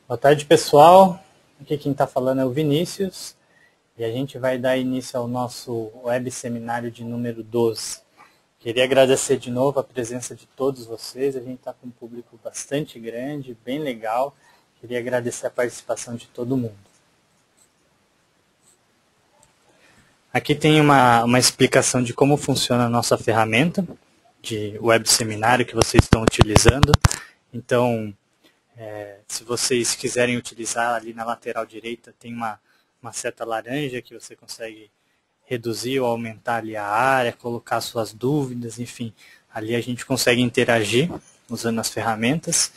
Boa tarde, pessoal. Aqui quem está falando é o Vinícius e a gente vai dar início ao nosso web seminário de número 12. Queria agradecer de novo a presença de todos vocês. A gente está com um público bastante grande, bem legal. Queria agradecer a participação de todo mundo. Aqui tem uma explicação de como funciona a nossa ferramenta de web seminário que vocês estão utilizando. Então, se vocês quiserem utilizar, ali na lateral direita tem uma seta laranja que você consegue reduzir ou aumentar ali a área, colocar suas dúvidas, enfim. Ali a gente consegue interagir usando as ferramentas.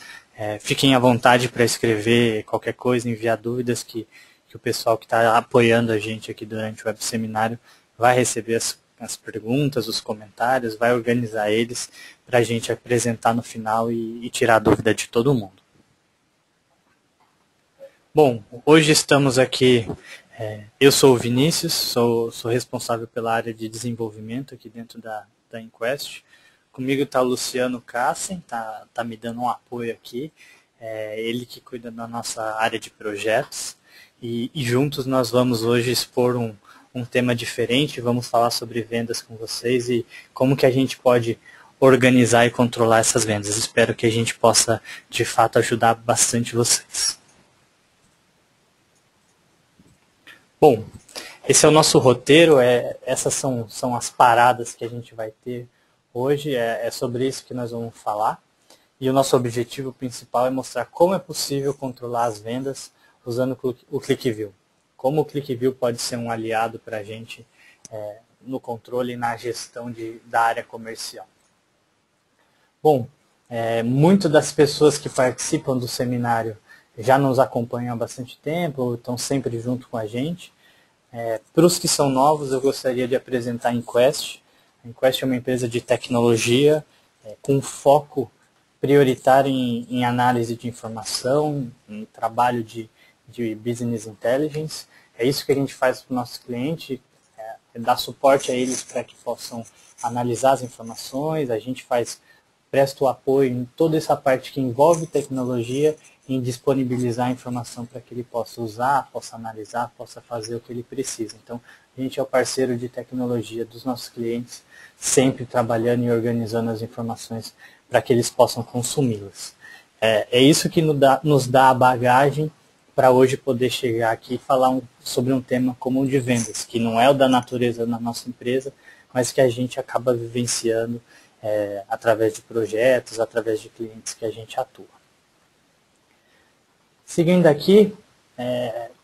Fiquem à vontade para escrever qualquer coisa, enviar dúvidas que o pessoal que está apoiando a gente aqui durante o web seminário vai receber as perguntas, os comentários, vai organizar eles para a gente apresentar no final e tirar a dúvida de todo mundo. Bom, hoje estamos aqui, eu sou o Vinícius, sou responsável pela área de desenvolvimento aqui dentro da Inquest. Comigo está o Luciano Cassen, tá me dando um apoio aqui, ele que cuida da nossa área de projetos. E juntos nós vamos hoje expor um tema diferente, vamos falar sobre vendas com vocês e como que a gente pode organizar e controlar essas vendas. Espero que a gente possa, de fato, ajudar bastante vocês. Bom, esse é o nosso roteiro, essas são as paradas que a gente vai ter hoje, é sobre isso que nós vamos falar. E o nosso objetivo principal é mostrar como é possível controlar as vendas usando o ClickView. Como o ClickView pode ser um aliado para a gente no controle e na gestão da área comercial. Bom, muitas das pessoas que participam do seminário já nos acompanham há bastante tempo, estão sempre junto com a gente. Para os que são novos, eu gostaria de apresentar a Inquest. A Inquest é uma empresa de tecnologia com foco prioritário em análise de informação, em trabalho de Business Intelligence. É isso que a gente faz para o nosso cliente, dar suporte a eles para que possam analisar as informações. A gente presta o apoio em toda essa parte que envolve tecnologia, em disponibilizar a informação para que ele possa usar, possa analisar, possa fazer o que ele precisa. Então, a gente é o parceiro de tecnologia dos nossos clientes, sempre trabalhando e organizando as informações para que eles possam consumi-las. É isso que nos dá a bagagem para hoje poder chegar aqui e falar sobre um tema como o de vendas, que não é o da natureza da nossa empresa, mas que a gente acaba vivenciando através de projetos, através de clientes que a gente atua. Seguindo aqui,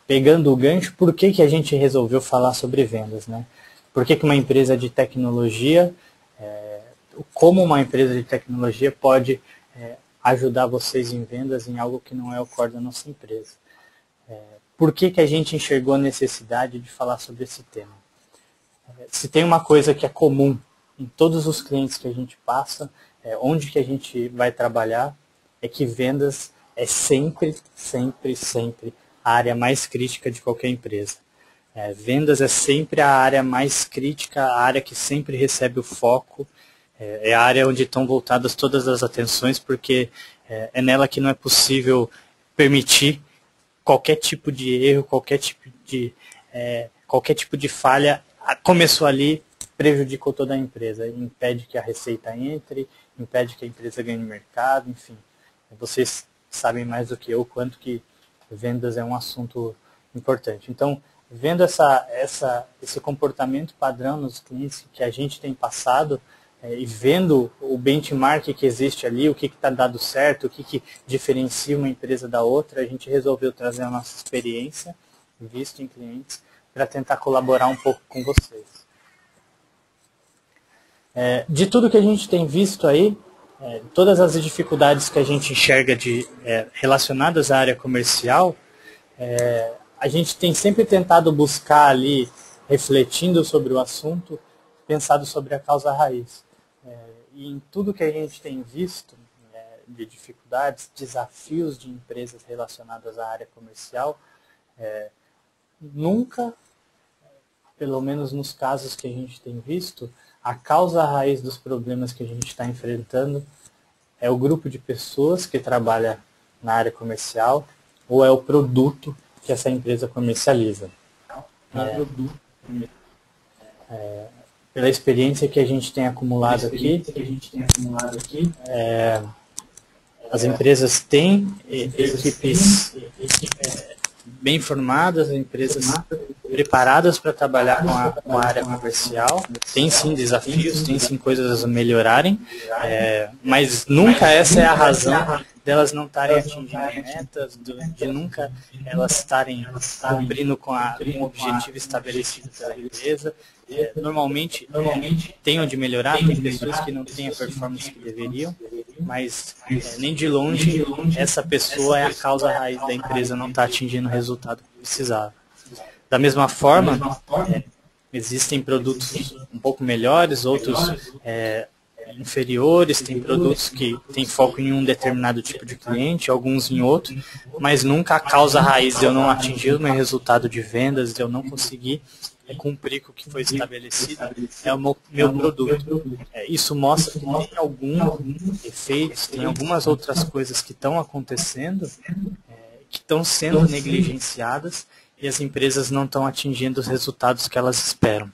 pegando o gancho, por que a gente resolveu falar sobre vendas, né? Por que uma empresa de tecnologia, como uma empresa de tecnologia pode ajudar vocês em vendas em algo que não é o core da nossa empresa? Por que a gente enxergou a necessidade de falar sobre esse tema? Se tem uma coisa que é comum em todos os clientes que a gente passa, onde que a gente vai trabalhar, é que vendas é sempre, sempre, sempre a área mais crítica de qualquer empresa. Vendas é sempre a área mais crítica, a área que sempre recebe o foco, é a área onde estão voltadas todas as atenções, porque é nela que não é possível permitir qualquer tipo de erro, qualquer tipo de falha. Começou ali, prejudicou toda a empresa, impede que a receita entre, impede que a empresa ganhe mercado, enfim. Vocês sabem mais do que eu quanto que vendas é um assunto importante. Então, vendo esse comportamento padrão nos clientes que a gente tem passado, e vendo o benchmark que existe ali, o que está dando certo, o que diferencia uma empresa da outra, a gente resolveu trazer a nossa experiência, visto em clientes, para tentar colaborar um pouco com vocês. De tudo que a gente tem visto aí, todas as dificuldades que a gente enxerga relacionadas à área comercial, a gente tem sempre tentado buscar ali, refletindo sobre o assunto, pensado sobre a causa raiz. E em tudo que a gente tem visto de dificuldades, desafios de empresas relacionadas à área comercial, nunca, pelo menos nos casos que a gente tem visto, a causa raiz dos problemas que a gente está enfrentando é o grupo de pessoas que trabalha na área comercial, ou é o produto que essa empresa comercializa. Pela experiência que a gente tem acumulado aqui, as empresas têm equipes bem formadas, empresas preparadas para trabalhar com a área comercial. Tem sim desafios, tem sim coisas a melhorarem, mas nunca essa é a razão delas não estarem atingindo metas, de nunca elas estarem cumprindo com o objetivo estabelecido pela empresa. Normalmente tem onde melhorar, tem pessoas que não têm a performance que deveriam, mas nem de longe essa pessoa é a causa raiz da empresa não estar atingindo o resultado que precisava. Da mesma forma, existem produtos um pouco melhores, outros inferiores, tem produtos que têm foco em um determinado tipo de cliente, alguns em outro, mas nunca a causa raiz de eu não atingir o meu resultado de vendas, de eu não conseguir cumprir com o que foi estabelecido, é o meu produto. Isso mostra que tem alguns efeitos, tem algumas outras coisas que estão acontecendo, que estão sendo negligenciadas e as empresas não estão atingindo os resultados que elas esperam.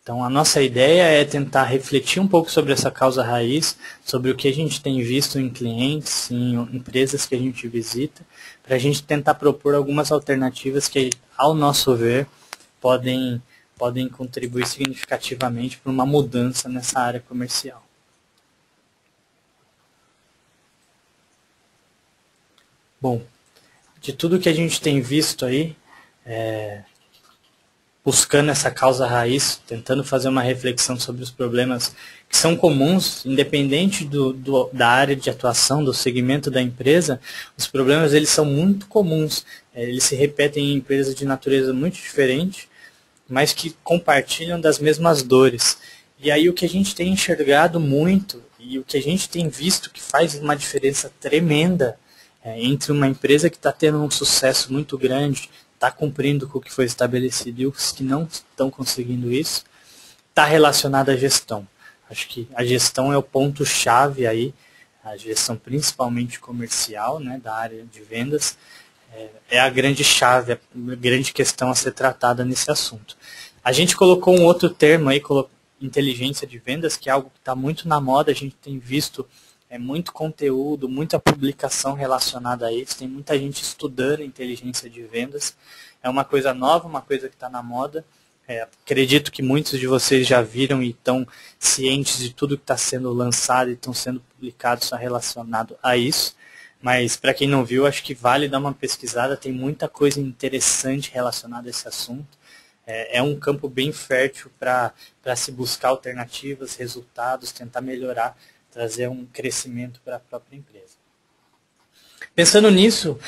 Então, a nossa ideia é tentar refletir um pouco sobre essa causa raiz, sobre o que a gente tem visto em clientes, em empresas que a gente visita, para a gente tentar propor algumas alternativas que, ao nosso ver, podem contribuir significativamente para uma mudança nessa área comercial. Bom, de tudo que a gente tem visto aí, buscando essa causa raiz, tentando fazer uma reflexão sobre os problemas que são comuns, independente da área de atuação, do segmento da empresa, os problemas eles são muito comuns, eles se repetem em empresas de natureza muito diferente, mas que compartilham das mesmas dores. E aí o que a gente tem enxergado muito, e o que a gente tem visto que faz uma diferença tremenda entre uma empresa que está tendo um sucesso muito grande, está cumprindo com o que foi estabelecido e os que não estão conseguindo isso, está relacionado à gestão. Acho que a gestão é o ponto-chave aí, a gestão principalmente comercial, né, da área de vendas, é a grande chave, a grande questão a ser tratada nesse assunto. A gente colocou um outro termo aí, inteligência de vendas, que é algo que está muito na moda, a gente tem visto muito conteúdo, muita publicação relacionada a isso, tem muita gente estudando inteligência de vendas, é uma coisa nova, uma coisa que está na moda, acredito que muitos de vocês já viram e estão cientes de tudo que está sendo lançado e estão sendo publicados relacionado a isso, mas para quem não viu, acho que vale dar uma pesquisada, tem muita coisa interessante relacionada a esse assunto, é um campo bem fértil para se buscar alternativas, resultados, tentar melhorar, trazer um crescimento para a própria empresa. Pensando nisso,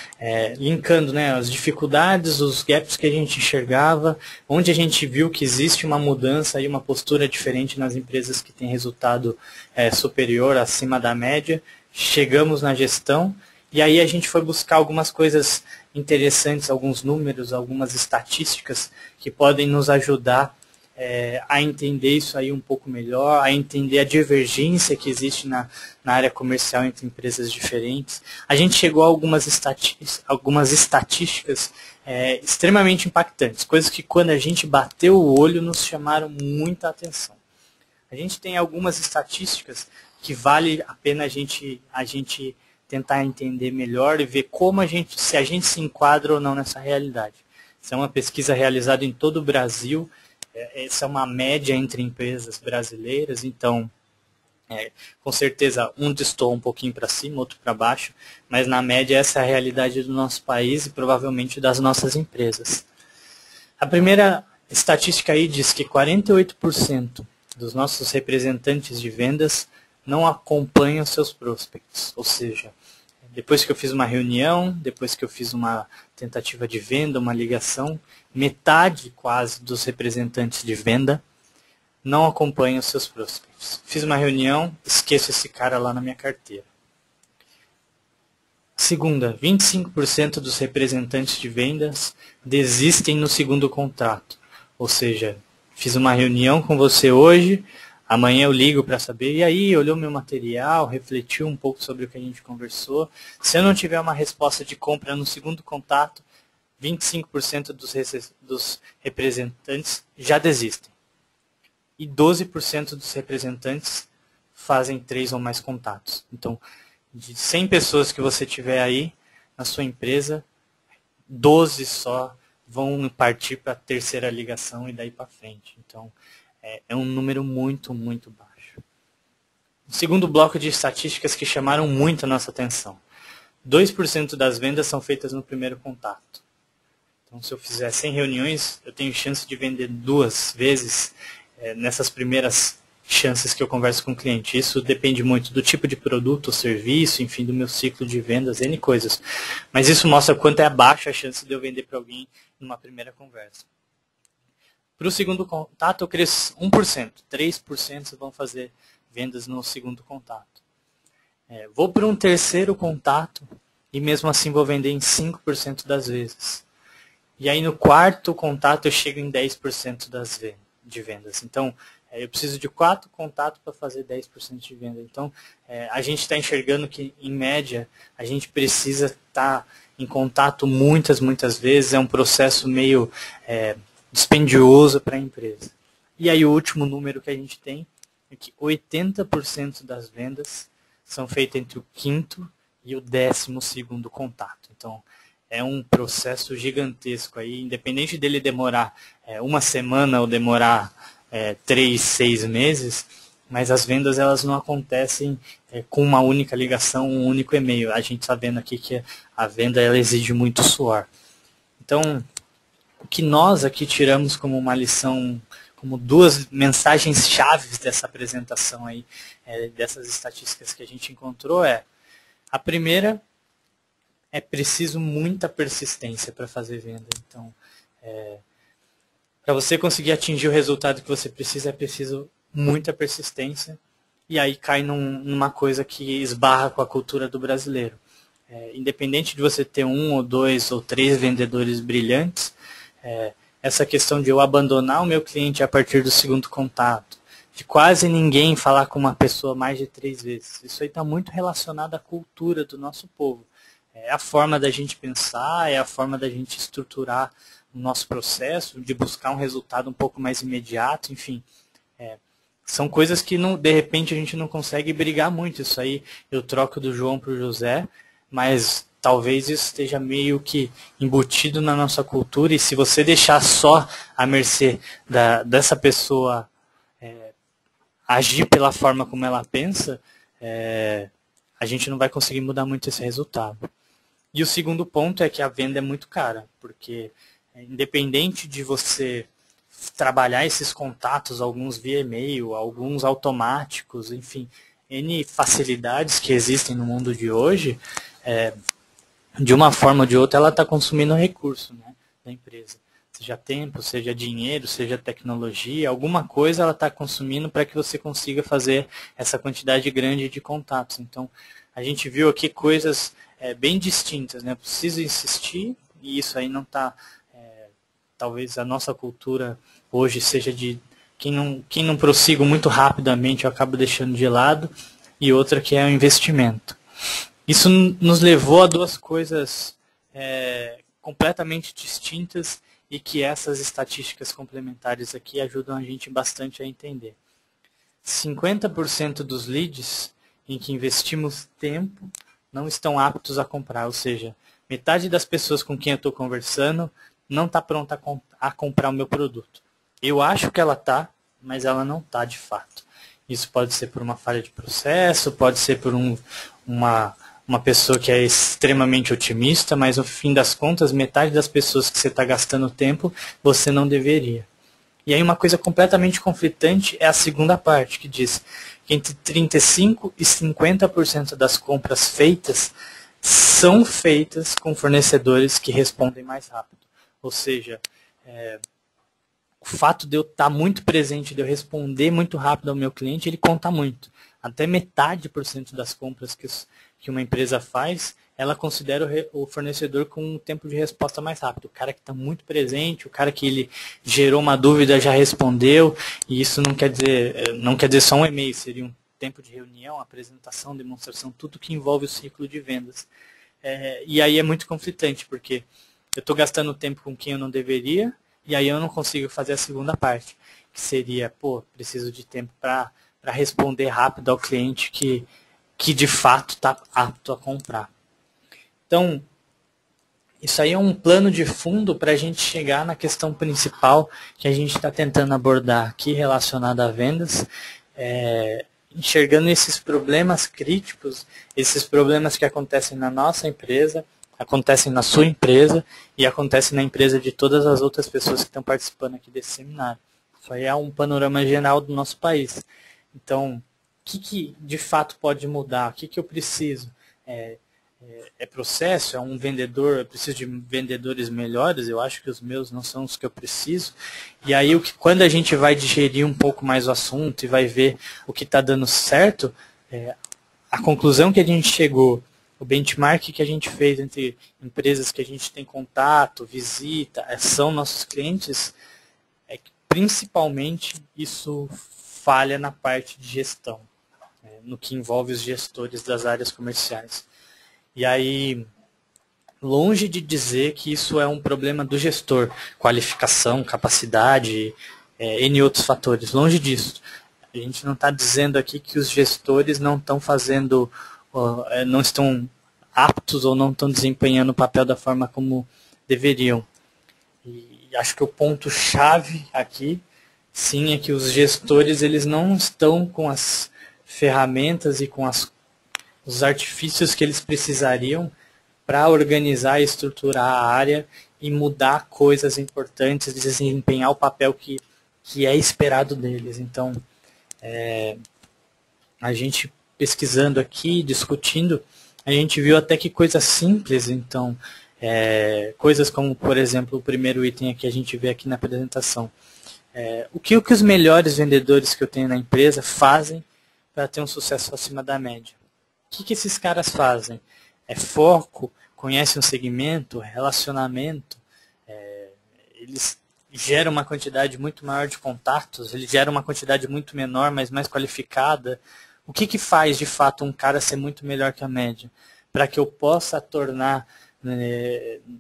linkando, né, as dificuldades, os gaps que a gente enxergava, onde a gente viu que existe uma mudança e uma postura diferente nas empresas que têm resultado superior, acima da média, chegamos na gestão e aí a gente foi buscar algumas coisas interessantes, alguns números, algumas estatísticas que podem nos ajudar a entender isso aí um pouco melhor, a entender a divergência que existe na área comercial entre empresas diferentes. A gente chegou a algumas estatísticas extremamente impactantes, coisas que quando a gente bateu o olho nos chamaram muita atenção. A gente tem algumas estatísticas que vale a pena a gente tentar entender melhor e ver se a gente se enquadra ou não nessa realidade. Essa é uma pesquisa realizada em todo o Brasil. Essa é uma média entre empresas brasileiras, então, com certeza, um destoa um pouquinho para cima, outro para baixo, mas na média essa é a realidade do nosso país e provavelmente das nossas empresas. A primeira estatística aí diz que 48% dos nossos representantes de vendas não acompanham seus prospects, ou seja, depois que eu fiz uma reunião, depois que eu fiz uma tentativa de venda, uma ligação, metade quase dos representantes de venda não acompanham os seus prospects. Fiz uma reunião, esqueço esse cara lá na minha carteira. Segunda, 25% dos representantes de vendas desistem no segundo contrato. Ou seja, fiz uma reunião com você hoje, Amanhã eu ligo para saber, e aí, olhou meu material, refletiu um pouco sobre o que a gente conversou. Se eu não tiver uma resposta de compra no segundo contato, 25% dos representantes já desistem. E 12% dos representantes fazem 3 ou mais contatos. Então, de 100 pessoas que você tiver aí na sua empresa, 12 só vão partir para a terceira ligação e daí para frente. Então, é um número muito, muito baixo. O segundo bloco de estatísticas que chamaram muito a nossa atenção. 2% das vendas são feitas no primeiro contato. Então, se eu fizer 100 reuniões, eu tenho chance de vender 2 vezes nessas primeiras chances que eu converso com o cliente. Isso depende muito do tipo de produto ou serviço, enfim, do meu ciclo de vendas, N coisas. Mas isso mostra quanto é baixa a chance de eu vender para alguém numa primeira conversa. Para o segundo contato, eu cresço 1%. 3% vão fazer vendas no segundo contato. Vou para um terceiro contato e mesmo assim vou vender em 5% das vezes. E aí no quarto contato eu chego em 10% de vendas. Então, eu preciso de 4 contatos para fazer 10% de venda. Então, a gente está enxergando que, em média, a gente precisa estar em contato muitas vezes. É um processo meio dispendioso para a empresa. E aí o último número que a gente tem é que 80% das vendas são feitas entre o 5º e o 12º contato. Então, é um processo gigantesco aí, independente dele demorar 1 semana ou demorar 3, 6 meses, mas as vendas elas não acontecem com uma única ligação, um único e-mail. A gente está vendo aqui que a venda ela exige muito suor. Então, o que nós aqui tiramos como uma lição, como 2 mensagens chaves dessa apresentação aí, dessas estatísticas que a gente encontrou a primeira, é preciso muita persistência para fazer venda. Então, para você conseguir atingir o resultado que você precisa, é preciso muita persistência. E aí cai numa coisa que esbarra com a cultura do brasileiro. Independente de você ter 1 ou 2 ou 3 vendedores brilhantes, essa questão de eu abandonar o meu cliente a partir do segundo contato, de quase ninguém falar com uma pessoa mais de 3 vezes, isso aí está muito relacionado à cultura do nosso povo. É a forma da gente pensar, é a forma da gente estruturar o nosso processo, de buscar um resultado um pouco mais imediato, enfim. São coisas que, de repente, a gente não consegue brigar muito. Isso aí eu troco do João para o José, mas talvez isso esteja meio que embutido na nossa cultura, e se você deixar só à mercê dessa pessoa agir pela forma como ela pensa, a gente não vai conseguir mudar muito esse resultado. E o segundo ponto é que a venda é muito cara, porque independente de você trabalhar esses contatos, alguns via e-mail, alguns automáticos, enfim, N facilidades que existem no mundo de hoje, de uma forma ou de outra ela está consumindo recurso, né, da empresa. Seja tempo, seja dinheiro, seja tecnologia, alguma coisa ela está consumindo para que você consiga fazer essa quantidade grande de contatos. Então, a gente viu aqui coisas bem distintas, né? Preciso insistir, e isso aí não está... talvez a nossa cultura hoje seja de quem não prossigo muito rapidamente eu acabo deixando de lado, e outra que é o investimento. Isso nos levou a 2 coisas completamente distintas e que essas estatísticas complementares aqui ajudam a gente bastante a entender. 50% dos leads em que investimos tempo não estão aptos a comprar, ou seja, metade das pessoas com quem eu estou conversando não está pronta a comprar o meu produto. Eu acho que ela está, mas ela não está de fato. Isso pode ser por uma falha de processo, pode ser por uma pessoa que é extremamente otimista, mas no fim das contas, metade das pessoas que você está gastando tempo, você não deveria. E aí uma coisa completamente conflitante é a segunda parte, que diz que entre 35% e 50% das compras feitas são feitas com fornecedores que respondem mais rápido. Ou seja, o fato de eu estar muito presente, de eu responder muito rápido ao meu cliente, ele conta muito. Até metade por cento das compras que uma empresa faz ela considera o fornecedor com um tempo de resposta mais rápido. O cara que está muito presente, o cara que ele gerou uma dúvida já respondeu, e isso não quer dizer só um e-mail, seria um tempo de reunião, apresentação, demonstração, tudo que envolve o ciclo de vendas. E aí é muito conflitante, porque eu estou gastando tempo com quem eu não deveria, e aí eu não consigo fazer a segunda parte, que seria, preciso de tempo para responder rápido ao cliente que de fato está apto a comprar. Então, isso aí é um plano de fundo para a gente chegar na questão principal que a gente está tentando abordar aqui relacionada a vendas, enxergando esses problemas críticos, esses problemas que acontecem na nossa empresa, acontecem na sua empresa e acontecem na empresa de todas as outras pessoas que estão participando aqui desse seminário. Isso aí é um panorama geral do nosso país. Então, o que de fato pode mudar? O que eu preciso? É processo? É um vendedor? Eu preciso de vendedores melhores? Eu acho que os meus não são os que eu preciso. E aí, quando a gente vai digerir um pouco mais o assunto e vai ver o que está dando certo, a conclusão que a gente chegou, o benchmark que a gente fez entre empresas que a gente tem contato, visita, são nossos clientes, é que principalmente isso falha na parte de gestão, no que envolve os gestores das áreas comerciais. E aí, longe de dizer que isso é um problema do gestor, qualificação, capacidade, N outros fatores, longe disso. A gente não está dizendo aqui que os gestores não estão fazendo, não estão aptos ou não estão desempenhando o papel da forma como deveriam. E acho que o ponto-chave aqui, sim, é que os gestores eles não estão com as ferramentas e com os artifícios que eles precisariam para organizar e estruturar a área e mudar coisas importantes, desempenhar o papel que é esperado deles. Então, a gente pesquisando aqui, discutindo, a gente viu até que coisas simples, então, coisas como, por exemplo, o primeiro item que a gente vê aqui na apresentação. O que os melhores vendedores que eu tenho na empresa fazem para ter um sucesso acima da média? O que esses caras fazem? Foco, conhecem um segmento, relacionamento, eles geram uma quantidade muito maior de contatos, eles geram uma quantidade muito menor, mas mais qualificada. O que faz, de fato, um cara ser muito melhor que a média? Para que eu possa tornar,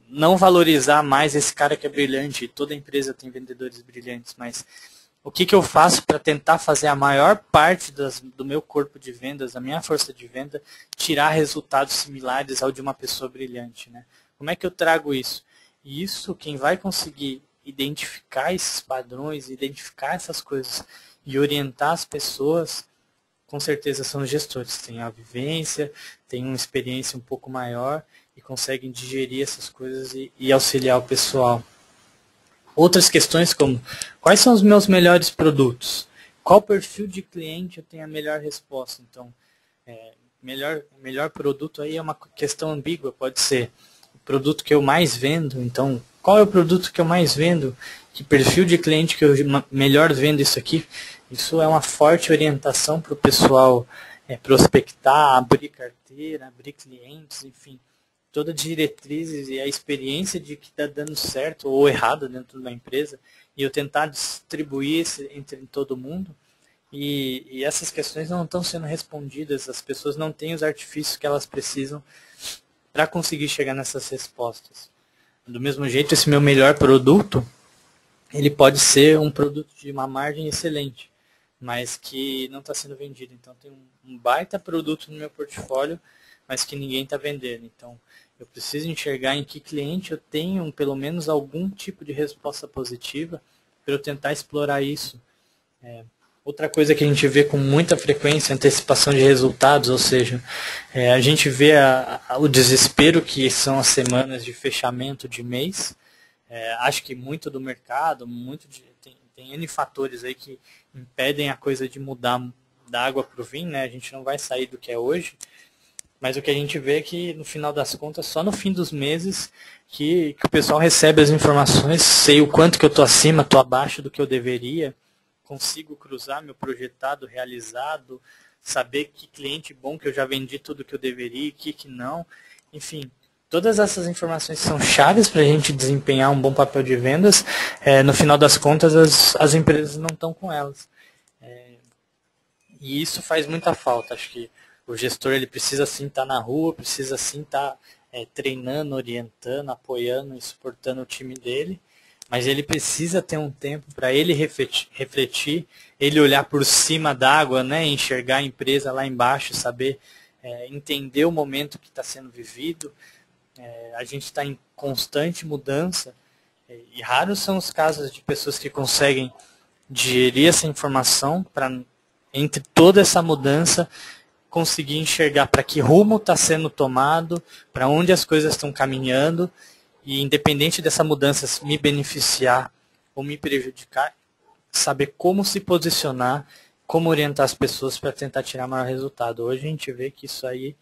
não valorizar mais esse cara que é brilhante, toda empresa tem vendedores brilhantes, mas o que eu faço para tentar fazer a maior parte do meu corpo de vendas, da minha força de venda, tirar resultados similares ao de uma pessoa brilhante, né? Como é que eu trago isso? E isso, quem vai conseguir identificar esses padrões, identificar essas coisas e orientar as pessoas, com certeza são os gestores. Têm a vivência, têm uma experiência um pouco maior e conseguem digerir essas coisas e auxiliar o pessoal. Outras questões como, quais são os meus melhores produtos? Qual perfil de cliente eu tenho a melhor resposta? Então, melhor produto aí é uma questão ambígua, pode ser o produto que eu mais vendo, então, qual é o produto que eu mais vendo? Que perfil de cliente que eu melhor vendo isso aqui? Isso é uma forte orientação para o pessoal prospectar, abrir carteira, abrir clientes, enfim. Toda a diretriz e a experiência de que está dando certo ou errado dentro da empresa e eu tentar distribuir entre todo mundo e essas questões não estão sendo respondidas, as pessoas não têm os artifícios que elas precisam para conseguir chegar nessas respostas. Do mesmo jeito, esse meu melhor produto, ele pode ser um produto de uma margem excelente, mas que não está sendo vendido. Então, tem um baita produto no meu portfólio, mas que ninguém está vendendo. Então, eu preciso enxergar em que cliente eu tenho pelo menos algum tipo de resposta positiva para eu tentar explorar isso. Outra coisa que a gente vê com muita frequência é antecipação de resultados, ou seja, a gente vê o desespero que são as semanas de fechamento de mês. Acho que muito do mercado, tem N fatores aí que impedem a coisa de mudar da água para o vinho, né? A gente não vai sair do que é hoje. Mas o que a gente vê é que, no final das contas, só no fim dos meses que o pessoal recebe as informações, sei o quanto que eu estou acima, estou abaixo do que eu deveria, consigo cruzar meu projetado, realizado, saber que cliente bom que eu já vendi tudo que eu deveria e que não. enfim, todas essas informações são chaves para a gente desempenhar um bom papel de vendas. No final das contas, as empresas não estão com elas. E isso faz muita falta. Acho que o gestor ele precisa sim estar na rua, precisa sim estar treinando, orientando, apoiando e suportando o time dele, mas ele precisa ter um tempo para ele refletir, ele olhar por cima d'água, né, enxergar a empresa lá embaixo, saber entender o momento que está sendo vivido. A gente está em constante mudança e raros são os casos de pessoas que conseguem digerir essa informação para, entre toda essa mudança, conseguir enxergar para que rumo está sendo tomado, para onde as coisas estão caminhando, e independente dessa mudança me beneficiar ou me prejudicar, saber como se posicionar, como orientar as pessoas para tentar tirar maior resultado. Hoje a gente vê que isso aí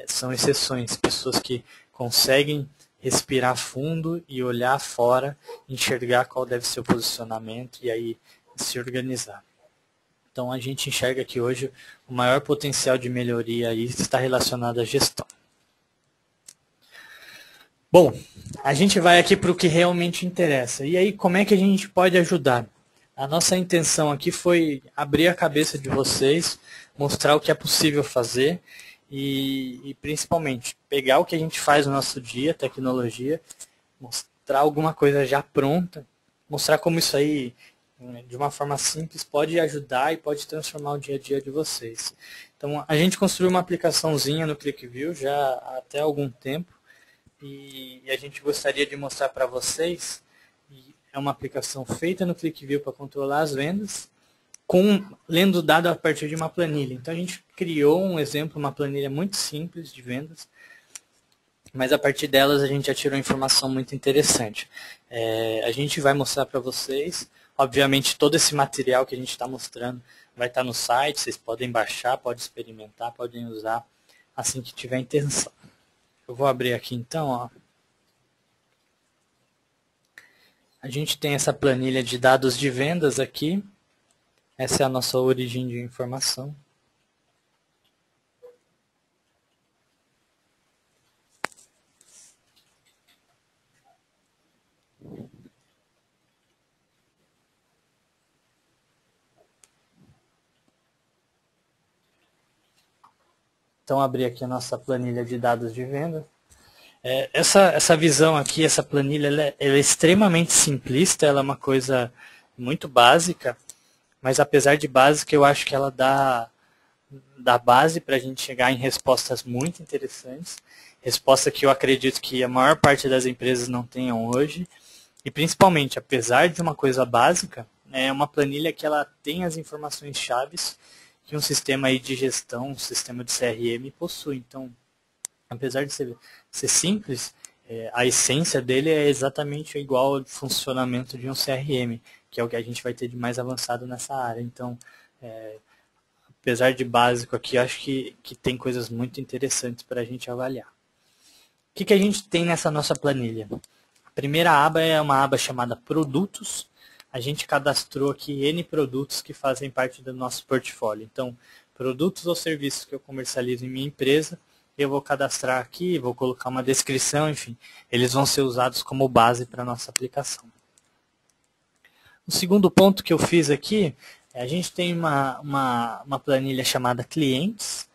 são exceções, pessoas que conseguem respirar fundo e olhar fora, enxergar qual deve ser o posicionamento e aí se organizar. Então a gente enxerga que hoje o maior potencial de melhoria aí está relacionado à gestão. Bom, a gente vai aqui para o que realmente interessa. E aí, como é que a gente pode ajudar? A nossa intenção aqui foi abrir a cabeça de vocês, mostrar o que é possível fazer e principalmente pegar o que a gente faz no nosso dia, tecnologia, mostrar alguma coisa já pronta, mostrar como isso aí, de uma forma simples, pode ajudar e pode transformar o dia a dia de vocês. Então, a gente construiu uma aplicaçãozinha no ClickView já há até algum tempo e a gente gostaria de mostrar para vocês. É uma aplicação feita no ClickView para controlar as vendas, lendo dado a partir de uma planilha. Então, a gente criou um exemplo, uma planilha muito simples de vendas, mas a partir delas a gente já tirou informação muito interessante. A gente vai mostrar para vocês. Obviamente, todo esse material que a gente está mostrando vai estar no site, vocês podem baixar, podem experimentar, podem usar assim que tiver intenção. Eu vou abrir aqui então. Ó. A gente tem essa planilha de dados de vendas aqui. Essa é a nossa origem de informação. Então, abrir aqui a nossa planilha de dados de venda. Essa visão aqui, essa planilha, ela é extremamente simplista, ela é uma coisa muito básica, mas apesar de básica, eu acho que ela dá base para a gente chegar em respostas muito interessantes, resposta que eu acredito que a maior parte das empresas não tenham hoje, e principalmente, apesar de uma coisa básica, é uma planilha que ela tem as informações chaves que um sistema aí de gestão, um sistema de CRM possui. Então, apesar de ser simples, a essência dele é exatamente igual ao funcionamento de um CRM, que é o que a gente vai ter de mais avançado nessa área. Então, apesar de básico aqui, acho que tem coisas muito interessantes para a gente avaliar. O que a gente tem nessa nossa planilha? A primeira aba é uma aba chamada Produtos. A gente cadastrou aqui N produtos que fazem parte do nosso portfólio. Então, produtos ou serviços que eu comercializo em minha empresa, eu vou cadastrar aqui, vou colocar uma descrição, enfim, eles vão ser usados como base para a nossa aplicação. O segundo ponto que eu fiz aqui, a gente tem uma planilha chamada Clientes,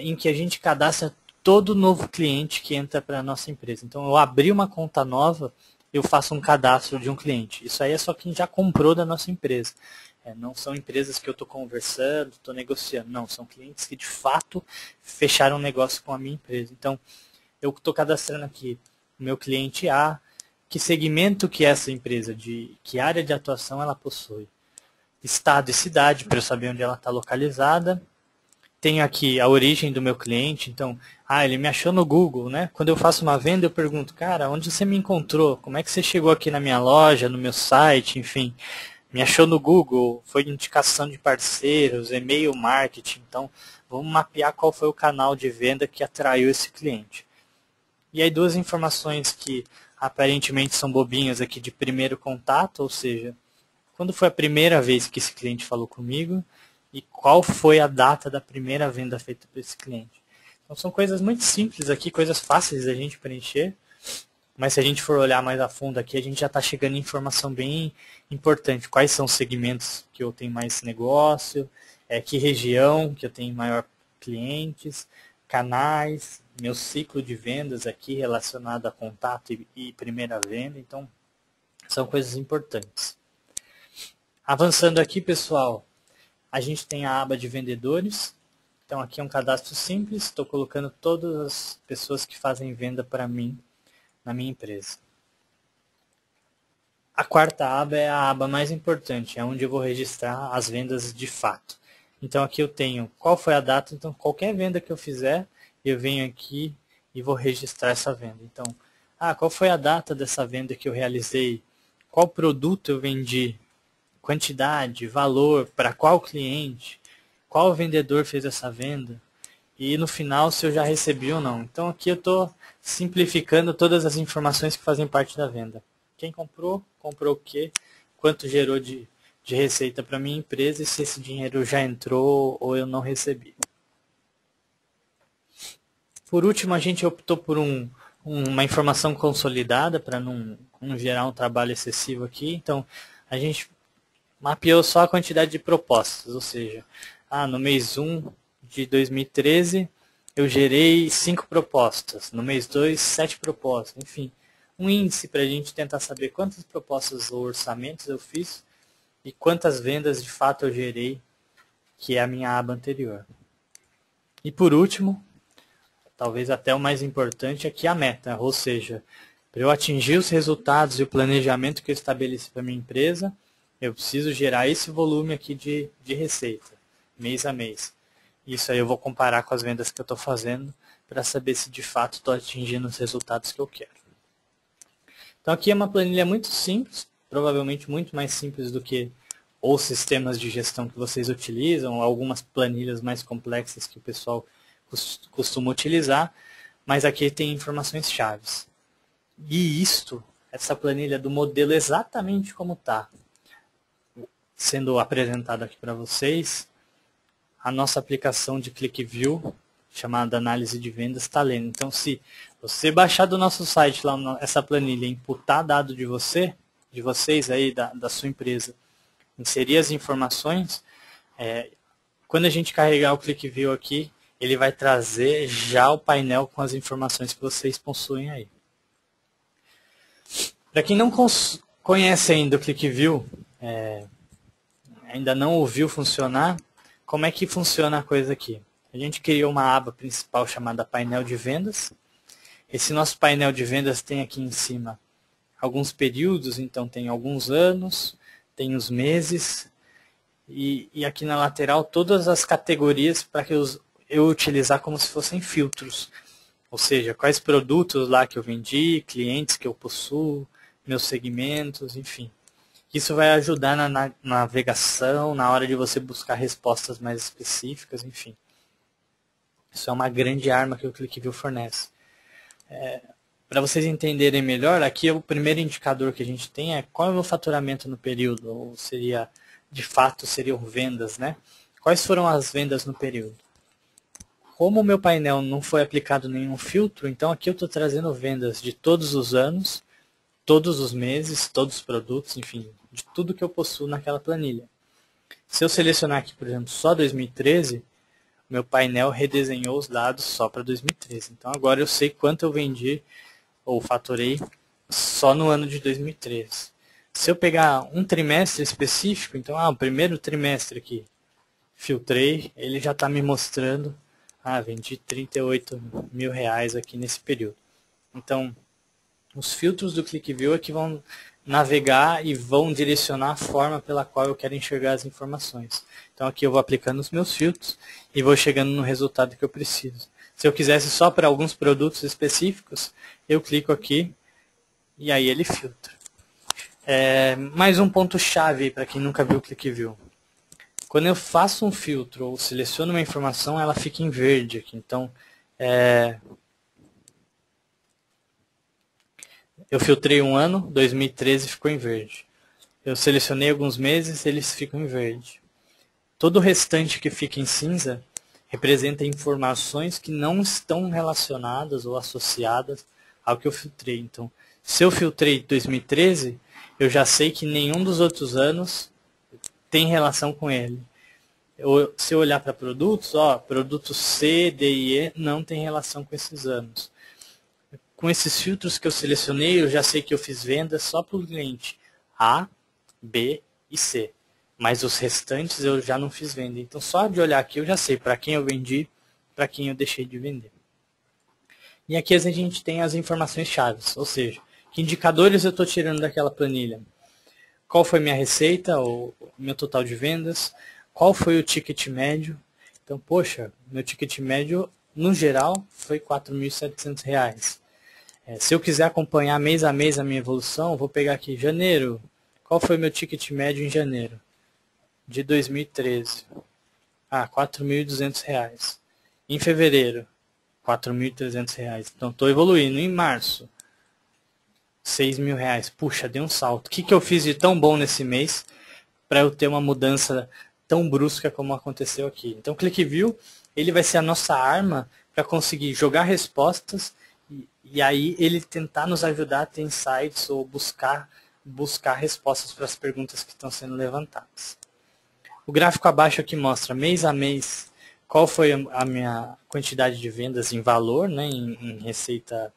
em que a gente cadastra todo novo cliente que entra para a nossa empresa. Então, eu abri uma conta nova, eu faço um cadastro de um cliente. Isso aí é só quem já comprou da nossa empresa. Não são empresas que eu estou conversando, estou negociando. Não, são clientes que de fato fecharam um negócio com a minha empresa. Então, eu estou cadastrando aqui o meu cliente A, que segmento que é essa empresa, que área de atuação ela possui. Estado e cidade, para eu saber onde ela está localizada. Tenho aqui a origem do meu cliente, então, ele me achou no Google, né? Quando eu faço uma venda, eu pergunto, cara, onde você me encontrou? Como é que você chegou aqui na minha loja, no meu site, enfim. Me achou no Google, foi indicação de parceiros, e-mail marketing, então vamos mapear qual foi o canal de venda que atraiu esse cliente. E aí duas informações que aparentemente são bobinhas aqui de primeiro contato, ou seja, quando foi a primeira vez que esse cliente falou comigo, e qual foi a data da primeira venda feita por esse cliente. Então são coisas muito simples aqui, coisas fáceis da gente preencher, mas se a gente for olhar mais a fundo aqui, a gente já está chegando em informação bem importante. Quais são os segmentos que eu tenho mais negócio, que região que eu tenho maior clientes, canais, meu ciclo de vendas aqui relacionado a contato e primeira venda. Então, são coisas importantes. Avançando aqui, pessoal, a gente tem a aba de vendedores. Então, aqui é um cadastro simples. Estou colocando todas as pessoas que fazem venda para mim na minha empresa. A quarta aba é a aba mais importante, é onde eu vou registrar as vendas de fato. Então, aqui eu tenho qual foi a data. Então, qualquer venda que eu fizer, eu venho aqui e vou registrar essa venda. Então, qual foi a data dessa venda que eu realizei? Qual produto eu vendi? Quantidade, valor, para qual cliente? Qual vendedor fez essa venda? E no final, se eu já recebi ou não. Então, aqui eu estou simplificando todas as informações que fazem parte da venda. Quem comprou, comprou o quê? Quanto gerou de receita para minha empresa e se esse dinheiro já entrou ou eu não recebi. Por último, a gente optou por uma informação consolidada para não gerar um trabalho excessivo aqui. Então, a gente mapeou só a quantidade de propostas, ou seja, no mês 1 de 2013 eu gerei 5 propostas, no mês 2, 7 propostas, enfim, um índice para a gente tentar saber quantas propostas ou orçamentos eu fiz e quantas vendas de fato eu gerei, que é a minha aba anterior. E por último, talvez até o mais importante, aqui a meta, ou seja, para eu atingir os resultados e o planejamento que eu estabeleci para a minha empresa, eu preciso gerar esse volume aqui de receita, mês a mês. Isso aí eu vou comparar com as vendas que eu estou fazendo para saber se de fato estou atingindo os resultados que eu quero. Então aqui é uma planilha muito simples, provavelmente muito mais simples do que os sistemas de gestão que vocês utilizam, algumas planilhas mais complexas que o pessoal costuma utilizar, mas aqui tem informações chaves. E essa planilha do modelo exatamente como está sendo apresentado aqui para vocês, a nossa aplicação de ClickView, chamada Análise de Vendas, está lendo. Então, se você baixar do nosso site lá essa planilha e imputar dado de vocês aí, da sua empresa, inserir as informações, quando a gente carregar o ClickView aqui, ele vai trazer já o painel com as informações que vocês possuem aí. Para quem não conhece ainda o ClickView, ainda não ouviu funcionar, como é que funciona a coisa aqui? A gente criou uma aba principal chamada Painel de Vendas. Esse nosso painel de vendas tem aqui em cima alguns períodos, então tem alguns anos, tem os meses, e aqui na lateral todas as categorias para que eu utilizar como se fossem filtros. Ou seja, quais produtos lá que eu vendi, clientes que eu possuo, meus segmentos, enfim. Isso vai ajudar na navegação, na hora de você buscar respostas mais específicas, enfim. Isso é uma grande arma que o ClickView fornece. Para vocês entenderem melhor, aqui o primeiro indicador que a gente tem é qual é o meu faturamento no período, ou seria, de fato, seriam vendas, né? Quais foram as vendas no período? Como o meu painel não foi aplicado nenhum filtro, então aqui eu estou trazendo vendas de todos os anos, todos os meses, todos os produtos, enfim, de tudo que eu possuo naquela planilha. Se eu selecionar aqui, por exemplo, só 2013, meu painel redesenhou os dados só para 2013. Então agora eu sei quanto eu vendi ou faturei só no ano de 2013. Se eu pegar um trimestre específico, então o primeiro trimestre aqui, filtrei, ele já está me mostrando, vendi 38 mil reais aqui nesse período. Então, os filtros do ClickView é que vão navegar e vão direcionar a forma pela qual eu quero enxergar as informações. Então aqui eu vou aplicando os meus filtros e vou chegando no resultado que eu preciso. Se eu quisesse só para alguns produtos específicos, eu clico aqui e aí ele filtra. Mais um ponto chave para quem nunca viu o ClickView. Quando eu faço um filtro ou seleciono uma informação, ela fica em verde aqui. Então, eu filtrei um ano, 2013 ficou em verde. Eu selecionei alguns meses, eles ficam em verde. Todo o restante que fica em cinza representa informações que não estão relacionadas ou associadas ao que eu filtrei. Então, se eu filtrei 2013, eu já sei que nenhum dos outros anos tem relação com ele. Se eu olhar para produtos, produtos C, D e E não tem relação com esses anos. Com esses filtros que eu selecionei, eu já sei que eu fiz vendas só para o cliente A, B e C. Mas os restantes eu já não fiz venda. Então, só de olhar aqui eu já sei para quem eu vendi, para quem eu deixei de vender. E aqui a gente tem as informações chaves, ou seja, que indicadores eu estou tirando daquela planilha. Qual foi minha receita, o meu total de vendas, qual foi o ticket médio. Então, poxa, meu ticket médio, no geral, foi R$ 4.700. Se eu quiser acompanhar mês a mês a minha evolução, vou pegar aqui janeiro. Qual foi meu ticket médio em janeiro? De 2013. R$ 4.200. Em fevereiro, R$ 4.300. Então, estou evoluindo. Em março, R$ 6.000. Puxa, dei um salto. O que eu fiz de tão bom nesse mês para eu ter uma mudança tão brusca como aconteceu aqui? Então, o ClickView, ele vai ser a nossa arma para conseguir jogar respostas e aí ele tentar nos ajudar a ter insights ou buscar respostas para as perguntas que estão sendo levantadas. O gráfico abaixo aqui mostra mês a mês qual foi a minha quantidade de vendas em valor, né, em receita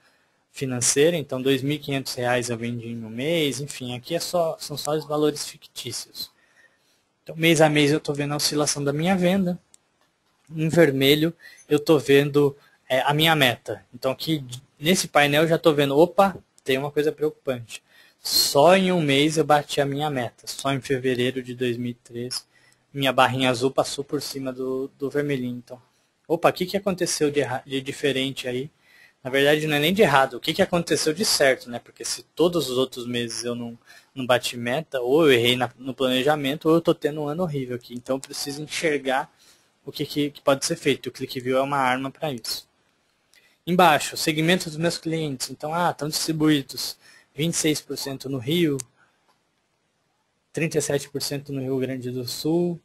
financeira. Então, R$ 2.500 eu vendi em um mês, enfim, aqui são só os valores fictícios. Então, mês a mês eu estou vendo a oscilação da minha venda. Em vermelho eu estou vendo a minha meta. Então, aqui nesse painel eu já estou vendo, opa, tem uma coisa preocupante. Só em um mês eu bati a minha meta. Só em fevereiro de 2013, minha barrinha azul passou por cima do vermelhinho. Então, opa, o que aconteceu de diferente aí? Na verdade, não é nem de errado. O que aconteceu de certo, né? Porque se todos os outros meses eu não bati meta, ou eu errei no planejamento, ou eu estou tendo um ano horrível aqui. Então, eu preciso enxergar o que pode ser feito. O ClickView é uma arma para isso. Embaixo, segmento dos meus clientes. Então, estão distribuídos 26% no Rio, 37% no Rio Grande do Sul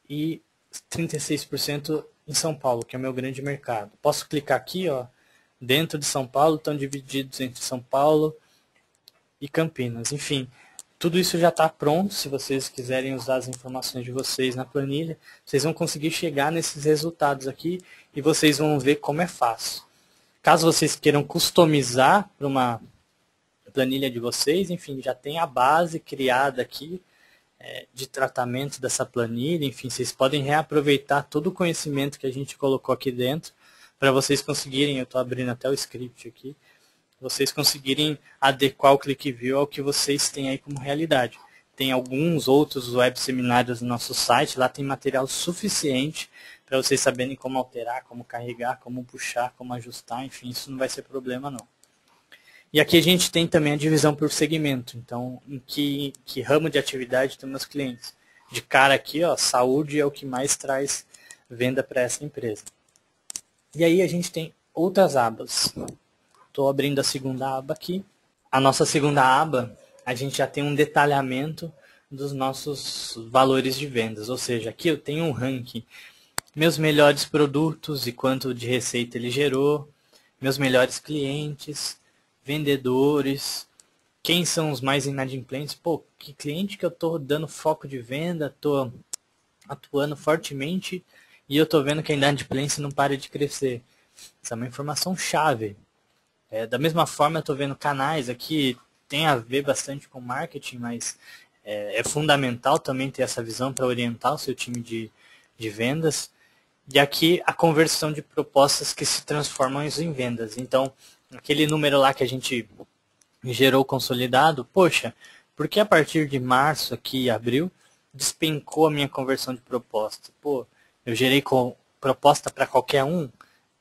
e 36% em São Paulo, que é o meu grande mercado. Posso clicar aqui, dentro de São Paulo, estão divididos entre São Paulo e Campinas. Enfim, tudo isso já está pronto. Se vocês quiserem usar as informações de vocês na planilha, vocês vão conseguir chegar nesses resultados aqui e vocês vão ver como é fácil. Caso vocês queiram customizar para uma planilha de vocês, enfim, já tem a base criada aqui de tratamento dessa planilha. Enfim, vocês podem reaproveitar todo o conhecimento que a gente colocou aqui dentro para vocês conseguirem, eu estou abrindo até o script aqui, vocês conseguirem adequar o ClickView ao que vocês têm aí como realidade. Tem alguns outros web seminários no nosso site, lá tem material suficiente para vocês saberem como alterar, como carregar, como puxar, como ajustar, enfim, isso não vai ser problema não. E aqui a gente tem também a divisão por segmento, então em que ramo de atividade estão meus clientes. De cara aqui, saúde é o que mais traz venda para essa empresa. E aí a gente tem outras abas. Estou abrindo a segunda aba aqui. A nossa segunda aba, a gente já tem um detalhamento dos nossos valores de vendas. Ou seja, aqui eu tenho um ranking. Meus melhores produtos e quanto de receita ele gerou. Meus melhores clientes, vendedores. Quem são os mais inadimplentes? Pô, que cliente que eu estou dando foco de venda, estou atuando fortemente e eu estou vendo que a inadimplência não para de crescer. Essa é uma informação chave. Da mesma forma, eu estou vendo canais aqui, tem a ver bastante com marketing, mas é fundamental também ter essa visão para orientar o seu time de vendas. E aqui a conversão de propostas que se transformam em vendas. Então, aquele número lá que a gente gerou consolidado, poxa, por que a partir de março, aqui abril, despencou a minha conversão de proposta? Pô, eu gerei proposta para qualquer um,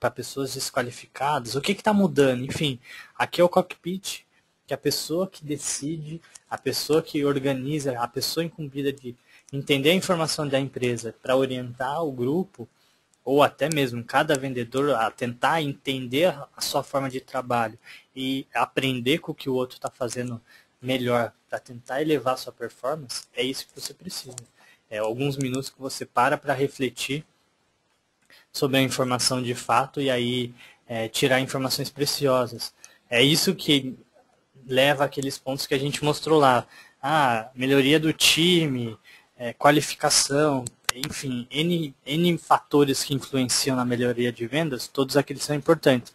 para pessoas desqualificadas, o que está mudando? Enfim, aqui é o cockpit, que é a pessoa que decide, a pessoa que organiza, a pessoa incumbida de entender a informação da empresa para orientar o grupo, ou até mesmo cada vendedor a tentar entender a sua forma de trabalho e aprender com o que o outro está fazendo melhor para tentar elevar a sua performance, é isso que você precisa. Alguns minutos que você para refletir sobre a informação de fato e aí tirar informações preciosas. É isso que leva àqueles pontos que a gente mostrou lá. Melhoria do time, qualificação, enfim, N fatores que influenciam na melhoria de vendas, todos aqueles são importantes.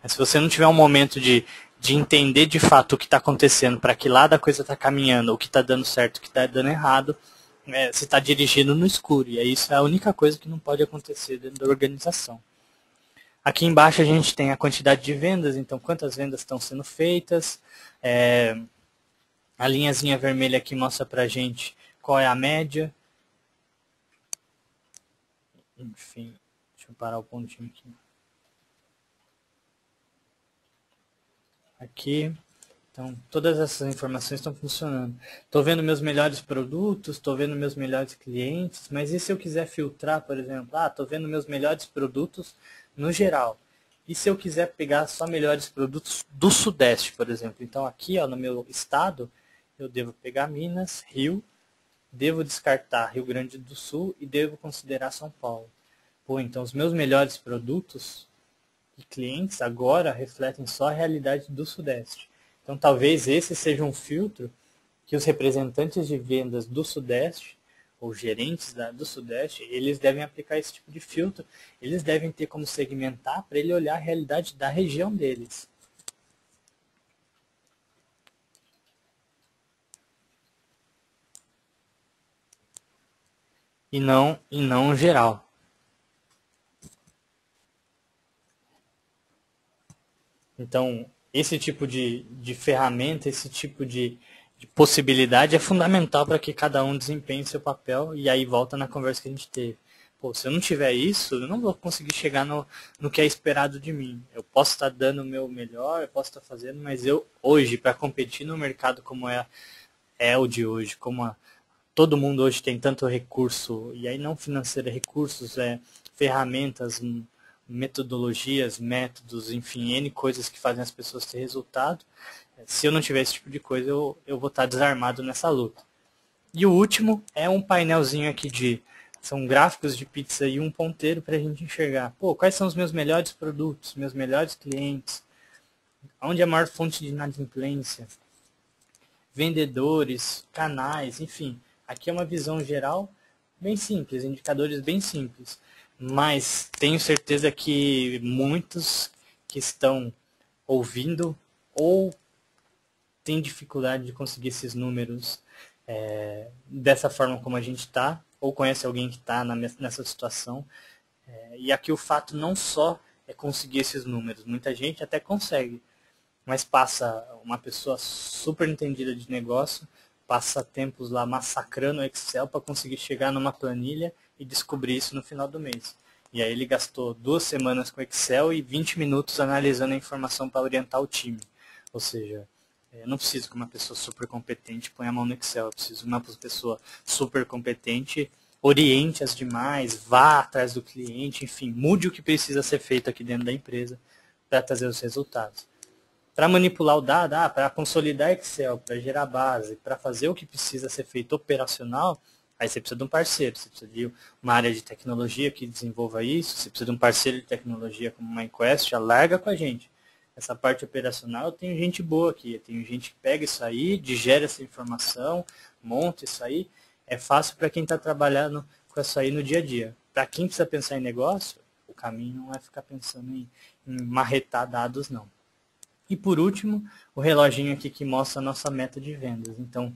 Mas se você não tiver um momento de entender de fato o que está acontecendo, para que lado a coisa está caminhando, o que está dando certo, o que está dando errado, você está dirigindo no escuro. E isso é a única coisa que não pode acontecer dentro da organização. Aqui embaixo a gente tem a quantidade de vendas, então quantas vendas estão sendo feitas. A linhazinha vermelha aqui mostra para a gente qual é a média. Enfim, deixa eu parar o pontinho aqui. Aqui, então todas essas informações estão funcionando. Estou vendo meus melhores produtos, estou vendo meus melhores clientes, mas e se eu quiser filtrar, por exemplo, estou vendo meus melhores produtos no geral. E se eu quiser pegar só melhores produtos do Sudeste, por exemplo? Então aqui no meu estado, eu devo pegar Minas, Rio, devo descartar Rio Grande do Sul e devo considerar São Paulo. Então os meus melhores produtos e clientes agora refletem só a realidade do Sudeste. Então talvez esse seja um filtro que os representantes de vendas do Sudeste, ou gerentes do Sudeste, eles devem aplicar esse tipo de filtro. Eles devem ter como segmentar para ele olhar a realidade da região deles. E não geral. Então, esse tipo de ferramenta, esse tipo de possibilidade é fundamental para que cada um desempenhe seu papel, e aí volta na conversa que a gente teve. Se eu não tiver isso, eu não vou conseguir chegar no que é esperado de mim. Eu posso estar dando o meu melhor, eu posso estar fazendo, mas eu, hoje, para competir no mercado como é o de hoje, todo mundo hoje tem tanto recurso, e aí não financeiro, recursos, ferramentas, metodologias, métodos, enfim, N coisas que fazem as pessoas ter resultado. Se eu não tiver esse tipo de coisa, eu vou estar desarmado nessa luta. E o último é um painelzinho aqui são gráficos de pizza e um ponteiro para a gente enxergar. Quais são os meus melhores produtos, meus melhores clientes? Onde é a maior fonte de inadimplência? Vendedores, canais, enfim. Aqui é uma visão geral bem simples, indicadores bem simples. Mas tenho certeza que muitos que estão ouvindo ou têm dificuldade de conseguir esses números dessa forma como a gente está, ou conhece alguém que está nessa situação. E aqui o fato não só é conseguir esses números, muita gente até consegue, mas passa uma pessoa super entendida de negócio, passa tempos lá massacrando o Excel para conseguir chegar numa planilha e descobrir isso no final do mês. E aí ele gastou 2 semanas com Excel e 20 minutos analisando a informação para orientar o time. Ou seja, eu não preciso que uma pessoa super competente ponha a mão no Excel, eu preciso que uma pessoa super competente oriente as demais, vá atrás do cliente, enfim, mude o que precisa ser feito aqui dentro da empresa para trazer os resultados. Para manipular o dado, para consolidar Excel, para gerar base, para fazer o que precisa ser feito operacional, aí você precisa de um parceiro, você precisa de uma área de tecnologia que desenvolva isso, você precisa de um parceiro de tecnologia como uma Enquest, larga com a gente. Essa parte operacional eu tenho gente boa aqui, eu tenho gente que pega isso aí, digere essa informação, monta isso aí. É fácil para quem está trabalhando com isso aí no dia a dia. Para quem precisa pensar em negócio, o caminho não é ficar pensando em marretar dados, não. E por último, o reloginho aqui que mostra a nossa meta de vendas. Então,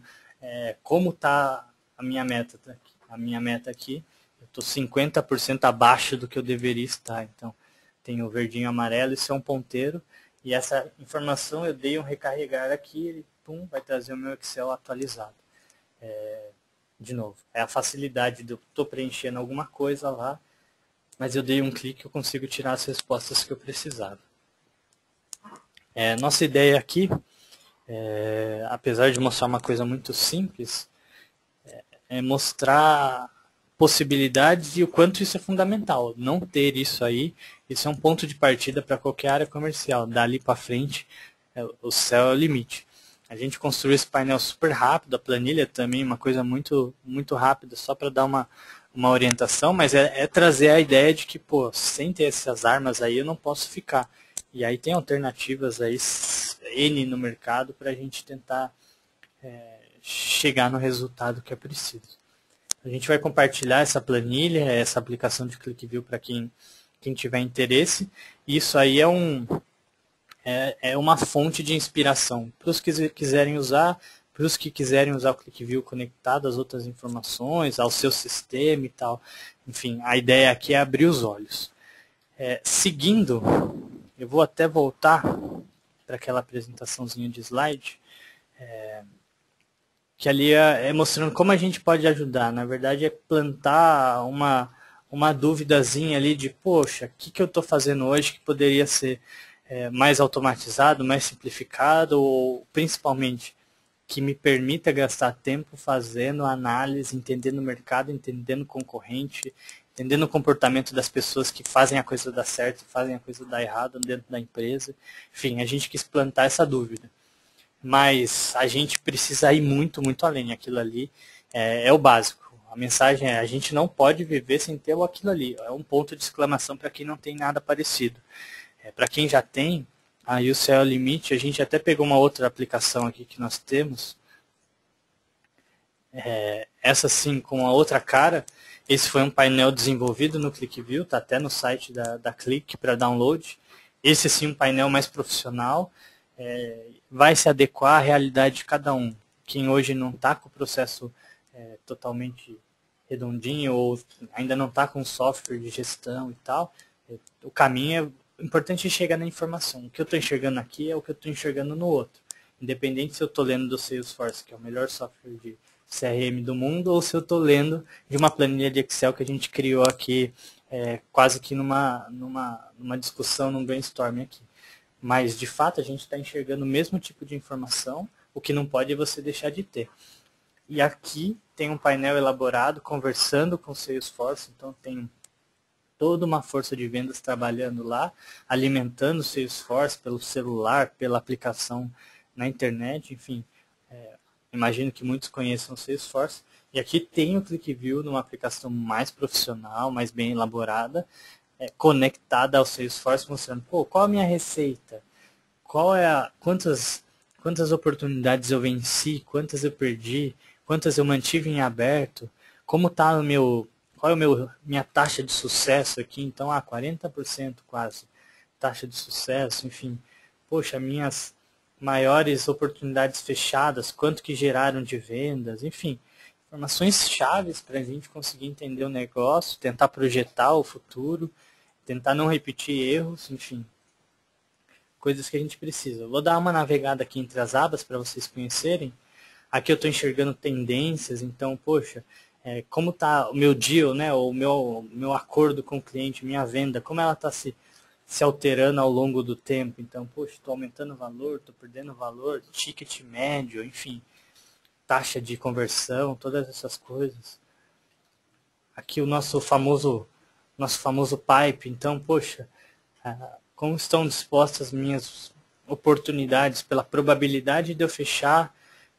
como está a minha meta? A minha meta aqui, eu estou 50% abaixo do que eu deveria estar. Então, tem o verdinho e amarelo, isso é um ponteiro. E essa informação eu dei um recarregar aqui, ele vai trazer o meu Excel atualizado. De novo, é a facilidade de eu estou preenchendo alguma coisa lá, mas eu dei um clique e eu consigo tirar as respostas que eu precisava. Nossa ideia aqui, apesar de mostrar uma coisa muito simples, é mostrar possibilidades e o quanto isso é fundamental. Não ter isso aí, isso é um ponto de partida para qualquer área comercial. Dali para frente, o céu é o limite. A gente construiu esse painel super rápido, a planilha também, uma coisa muito, muito rápida, só para dar uma orientação, mas é trazer a ideia de que, pô, sem ter essas armas aí eu não posso ficar. E aí tem alternativas aí, N no mercado, para a gente tentar chegar no resultado que é preciso. A gente vai compartilhar essa planilha, essa aplicação de ClickView para quem tiver interesse. Isso aí é uma fonte de inspiração para os que quiserem usar, para os que quiserem usar o ClickView conectado às outras informações, ao seu sistema e tal. Enfim, a ideia aqui é abrir os olhos. Seguindo, eu vou até voltar para aquela apresentaçãozinha de slide, que ali é mostrando como a gente pode ajudar. Na verdade, é plantar uma duvidazinha ali de, poxa, o que eu estou fazendo hoje que poderia ser mais automatizado, mais simplificado, ou principalmente que me permita gastar tempo fazendo análise, entendendo o mercado, entendendo o concorrente, entendendo o comportamento das pessoas que fazem a coisa dar certo e fazem a coisa dar errado dentro da empresa. Enfim, a gente quis plantar essa dúvida. Mas a gente precisa ir muito, muito além. Aquilo ali é o básico. A mensagem é: a gente não pode viver sem ter aquilo ali. É um ponto de exclamação para quem não tem nada parecido. Para quem já tem, aí o céu é o limite. A gente até pegou uma outra aplicação aqui que nós temos. Essa sim, com a outra cara. Esse foi um painel desenvolvido no ClickView, está até no site da Click para download. Esse sim, um painel mais profissional. Vai se adequar à realidade de cada um. Quem hoje não está com o processo totalmente redondinho ou ainda não está com software de gestão e tal, o caminho importante é chegar na informação. O que eu estou enxergando aqui é o que eu estou enxergando no outro. Independente se eu estou lendo do Salesforce, que é o melhor software de CRM do mundo, ou se eu estou lendo de uma planilha de Excel que a gente criou aqui, quase que numa discussão, num brainstorming aqui. Mas, de fato, a gente está enxergando o mesmo tipo de informação, o que não pode é você deixar de ter. E aqui tem um painel elaborado, conversando com o Salesforce, então tem toda uma força de vendas trabalhando lá, alimentando o Salesforce pelo celular, pela aplicação na internet, enfim. Imagino que muitos conheçam o Salesforce. E aqui tem o ClickView numa aplicação mais profissional, mais bem elaborada, conectada ao Salesforce, mostrando, qual a minha receita? Quantas oportunidades eu venci? Quantas eu perdi? Quantas eu mantive em aberto? Como está qual é minha taxa de sucesso aqui? Então, 40% quase taxa de sucesso, enfim. Poxa, minhas maiores oportunidades fechadas, quanto que geraram de vendas, enfim. Informações chaves para a gente conseguir entender o negócio, tentar projetar o futuro, tentar não repetir erros, enfim. Coisas que a gente precisa. Vou dar uma navegada aqui entre as abas para vocês conhecerem. Aqui eu estou enxergando tendências, então, poxa, como está o meu deal, né, o meu acordo com o cliente, minha venda, como ela está se alterando ao longo do tempo. Então, poxa, estou aumentando o valor, estou perdendo o valor, ticket médio, enfim, taxa de conversão, todas essas coisas. Aqui o nosso famoso pipe. Então, poxa, como estão dispostas minhas oportunidades pela probabilidade de eu fechar,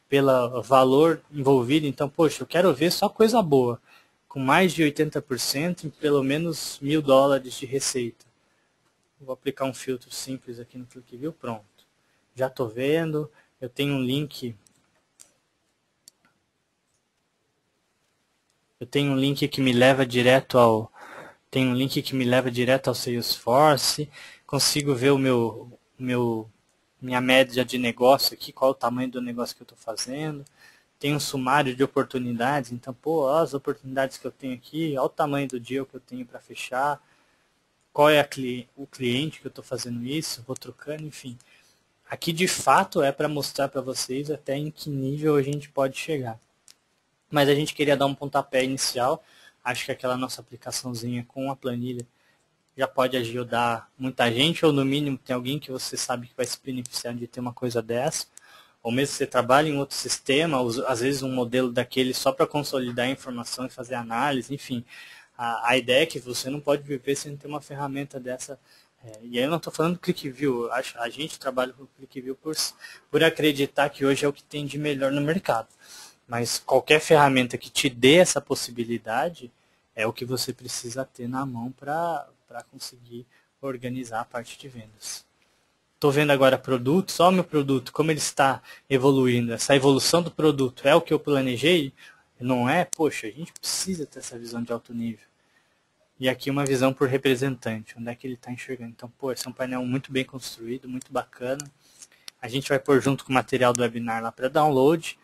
pelo valor envolvido. Então, poxa, eu quero ver só coisa boa, com mais de 80% em pelo menos $1.000 de receita. Vou aplicar um filtro simples aqui no ClickView, pronto. Já estou vendo, eu tenho um link. Eu tenho um link que me leva direto ao Salesforce. Consigo ver minha média de negócio aqui, qual é o tamanho do negócio que eu estou fazendo. Tem um sumário de oportunidades, então, as oportunidades que eu tenho aqui, olha o tamanho do deal que eu tenho para fechar, qual é o cliente que eu estou fazendo isso, vou trocando, enfim. Aqui, de fato, é para mostrar para vocês até em que nível a gente pode chegar. Mas a gente queria dar um pontapé inicial. Acho que aquela nossa aplicaçãozinha com a planilha já pode ajudar muita gente, ou no mínimo tem alguém que você sabe que vai se beneficiar de ter uma coisa dessa. Ou mesmo você trabalha em outro sistema, às vezes um modelo daquele só para consolidar a informação e fazer análise, enfim. A ideia é que você não pode viver sem ter uma ferramenta dessa. E aí eu não estou falando do ClickView, a gente trabalha com o ClickView por acreditar que hoje é o que tem de melhor no mercado. Mas qualquer ferramenta que te dê essa possibilidade é o que você precisa ter na mão para conseguir organizar a parte de vendas. Estou vendo agora produtos, o meu produto, como ele está evoluindo, essa evolução do produto é o que eu planejei? Não é? Poxa, a gente precisa ter essa visão de alto nível. E aqui uma visão por representante, onde é que ele está enxergando. Então, pô, esse é um painel muito bem construído, muito bacana. A gente vai pôr junto com o material do webinar lá para download,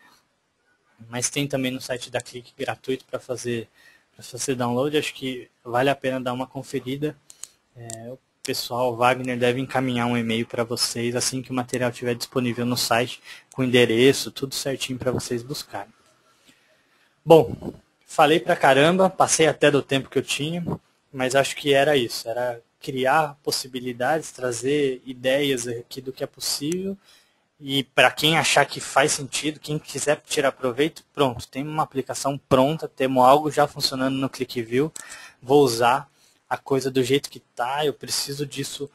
mas tem também no site da Clique gratuito para fazer download. Acho que vale a pena dar uma conferida. O pessoal, o Wagner, deve encaminhar um e-mail para vocês assim que o material estiver disponível no site, com endereço, tudo certinho para vocês buscarem. Bom, falei pra caramba, passei até do tempo que eu tinha, mas acho que era isso, era criar possibilidades, trazer ideias aqui do que é possível, e para quem achar que faz sentido, quem quiser tirar proveito, pronto, tem uma aplicação pronta, temos algo já funcionando no ClickView, vou usar a coisa do jeito que está, eu preciso disso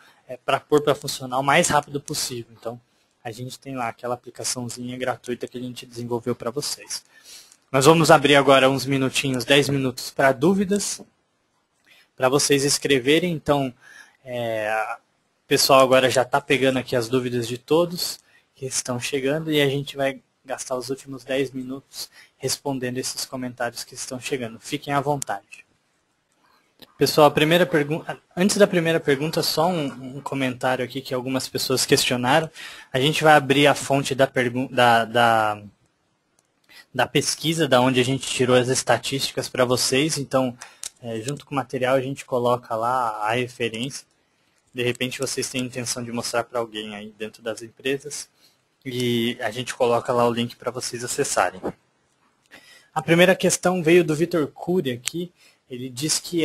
para pôr para funcionar o mais rápido possível. Então, a gente tem lá aquela aplicaçãozinha gratuita que a gente desenvolveu para vocês. Nós vamos abrir agora uns minutinhos, 10 minutos para dúvidas, para vocês escreverem. Então, o pessoal agora já está pegando aqui as dúvidas de todos que estão chegando e a gente vai gastar os últimos 10 minutos respondendo esses comentários que estão chegando. Fiquem à vontade. Pessoal, a primeira pergunta, antes da primeira pergunta, só um comentário aqui que algumas pessoas questionaram. A gente vai abrir a fonte da pesquisa, da onde a gente tirou as estatísticas para vocês. Então, junto com o material, a gente coloca lá a referência. De repente, vocês têm a intenção de mostrar para alguém aí dentro das empresas. E a gente coloca lá o link para vocês acessarem. A primeira questão veio do Vitor Cury aqui. Ele diz que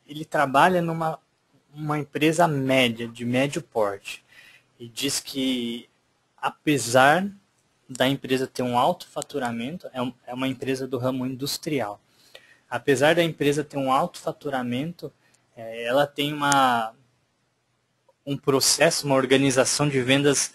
ele trabalha numa empresa média, de médio porte. E diz que, apesar da empresa ter um alto faturamento, é uma empresa do ramo industrial. Apesar da empresa ter um alto faturamento, ela tem um processo, uma organização de vendas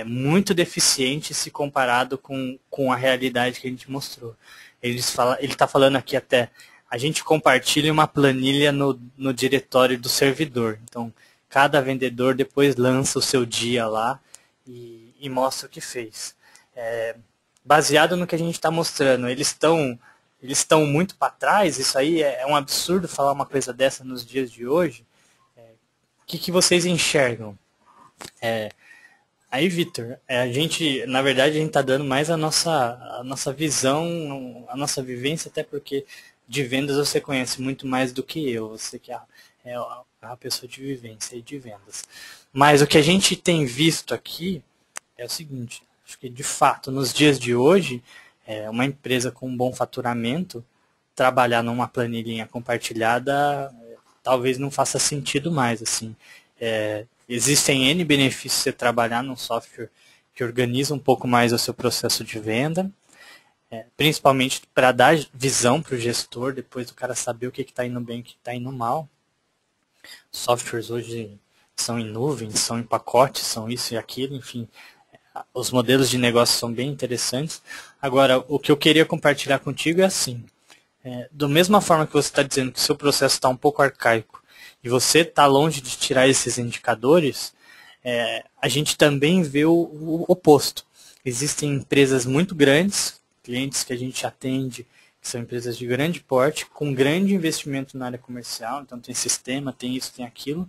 muito deficiente se comparado com a realidade que a gente mostrou. Ele está falando aqui até, a gente compartilha uma planilha no diretório do servidor. Então, cada vendedor depois lança o seu dia lá e mostra o que fez. Baseado no que a gente está mostrando, eles estão muito para trás, isso aí é um absurdo falar uma coisa dessa nos dias de hoje. O que vocês enxergam? Aí, Vitor, na verdade, a gente está dando mais a nossa visão, a nossa vivência, até porque de vendas você conhece muito mais do que eu, você que é a pessoa de vivência e de vendas. Mas o que a gente tem visto aqui é o seguinte, acho que de fato, nos dias de hoje, uma empresa com um bom faturamento, trabalhar numa planilhinha compartilhada, talvez não faça sentido mais, assim. Existem N benefícios de você trabalhar num software que organiza um pouco mais o seu processo de venda, principalmente para dar visão para o gestor, depois do cara saber o que está indo bem e o que está indo mal. Softwares hoje são em nuvem, são em pacotes, são isso e aquilo, enfim. Os modelos de negócio são bem interessantes. Agora, o que eu queria compartilhar contigo é assim. Da mesma forma que você está dizendo que o seu processo está um pouco arcaico e você está longe de tirar esses indicadores, a gente também vê o oposto. Existem empresas muito grandes, clientes que a gente atende, que são empresas de grande porte, com grande investimento na área comercial, então tem sistema, tem isso, tem aquilo,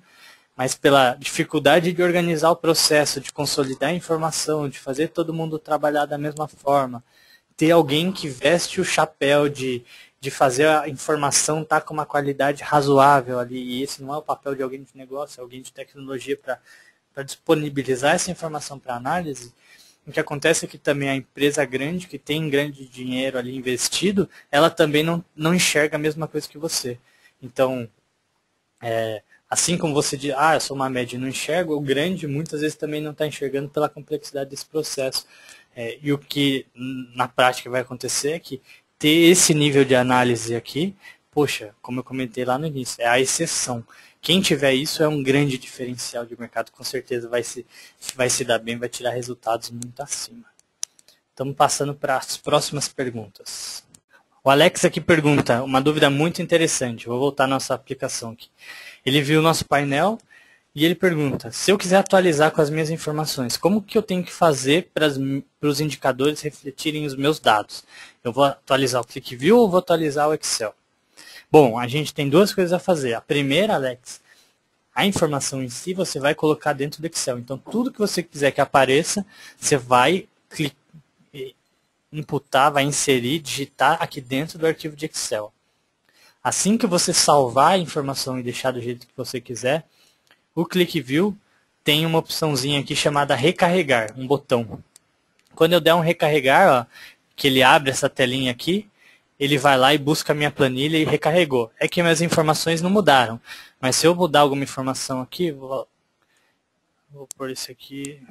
mas pela dificuldade de organizar o processo, de consolidar a informação, de fazer todo mundo trabalhar da mesma forma, ter alguém que veste o chapéu de fazer a informação estar com uma qualidade razoável ali, e esse não é o papel de alguém de negócio, é alguém de tecnologia para disponibilizar essa informação para análise. O que acontece é que também a empresa grande, que tem grande dinheiro ali investido, ela também não enxerga a mesma coisa que você. Então, assim como você diz, eu sou uma média e não enxergo, o grande muitas vezes também não está enxergando pela complexidade desse processo. E o que na prática vai acontecer é que ter esse nível de análise aqui, poxa, como eu comentei lá no início, é a exceção. Quem tiver isso é um grande diferencial de mercado, com certeza vai se dar bem, vai tirar resultados muito acima. Estamos passando para as próximas perguntas. O Alex aqui pergunta, uma dúvida muito interessante, vou voltar à nossa aplicação aqui. Ele viu o nosso painel e ele pergunta, se eu quiser atualizar com as minhas informações, como que eu tenho que fazer para os indicadores refletirem os meus dados? Eu vou atualizar o ClickView ou vou atualizar o Excel? Bom, a gente tem duas coisas a fazer. A primeira, Alex, a informação em si você vai colocar dentro do Excel. Então, tudo que você quiser que apareça, você vai imputar, vai inserir, digitar aqui dentro do arquivo de Excel. Assim que você salvar a informação e deixar do jeito que você quiser, o ClickView tem uma opçãozinha aqui chamada recarregar, um botão. Quando eu der um recarregar, ó, que ele abre essa telinha aqui, ele vai lá e busca a minha planilha e recarregou. É que minhas informações não mudaram, mas se eu mudar alguma informação aqui, vou pôr esse aqui.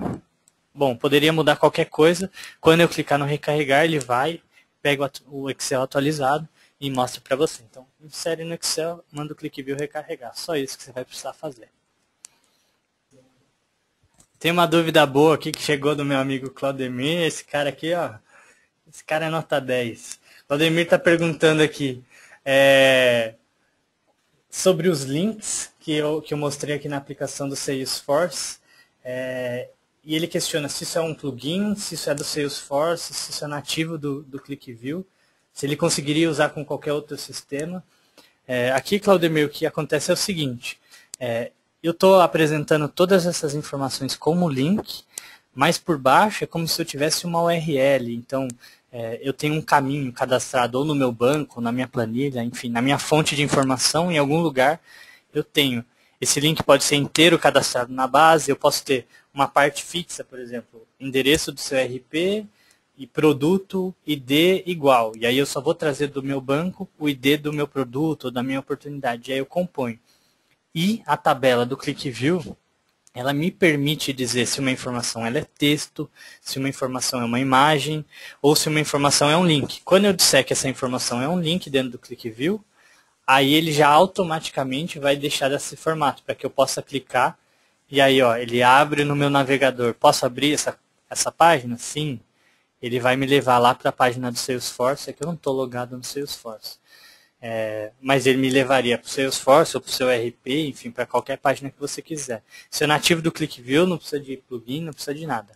Bom, poderia mudar qualquer coisa. Quando eu clicar no recarregar, ele vai, pega o Excel atualizado e mostra para você. Então, insere no Excel, manda o ClickView recarregar. Só isso que você vai precisar fazer. Tem uma dúvida boa aqui que chegou do meu amigo Claudemir. Esse cara aqui, ó, esse cara é nota 10. Claudemir está perguntando aqui sobre os links que eu mostrei aqui na aplicação do Salesforce. E ele questiona se isso é um plugin, se isso é do Salesforce, se isso é nativo do ClickView, se ele conseguiria usar com qualquer outro sistema. Aqui, Claudemir, o que acontece é o seguinte, eu estou apresentando todas essas informações como link, mas por baixo é como se eu tivesse uma URL, então eu tenho um caminho cadastrado ou no meu banco, na minha planilha, enfim, na minha fonte de informação, em algum lugar eu tenho. Esse link pode ser inteiro cadastrado na base, eu posso ter uma parte fixa, por exemplo, endereço do seu RP e produto ID igual. E aí eu só vou trazer do meu banco o ID do meu produto ou da minha oportunidade. E aí eu componho. E a tabela do ClickView, ela me permite dizer se uma informação ela é texto, se uma informação é uma imagem ou se uma informação é um link. Quando eu disser que essa informação é um link dentro do ClickView, aí ele já automaticamente vai deixar desse formato, para que eu possa clicar, e aí ó, ele abre no meu navegador. Posso abrir essa página? Sim. Ele vai me levar lá para a página do Salesforce, é que eu não estou logado no Salesforce. Mas ele me levaria para o Salesforce ou para o seu RP, enfim, para qualquer página que você quiser. Se é nativo do ClickView, não precisa de plugin, não precisa de nada.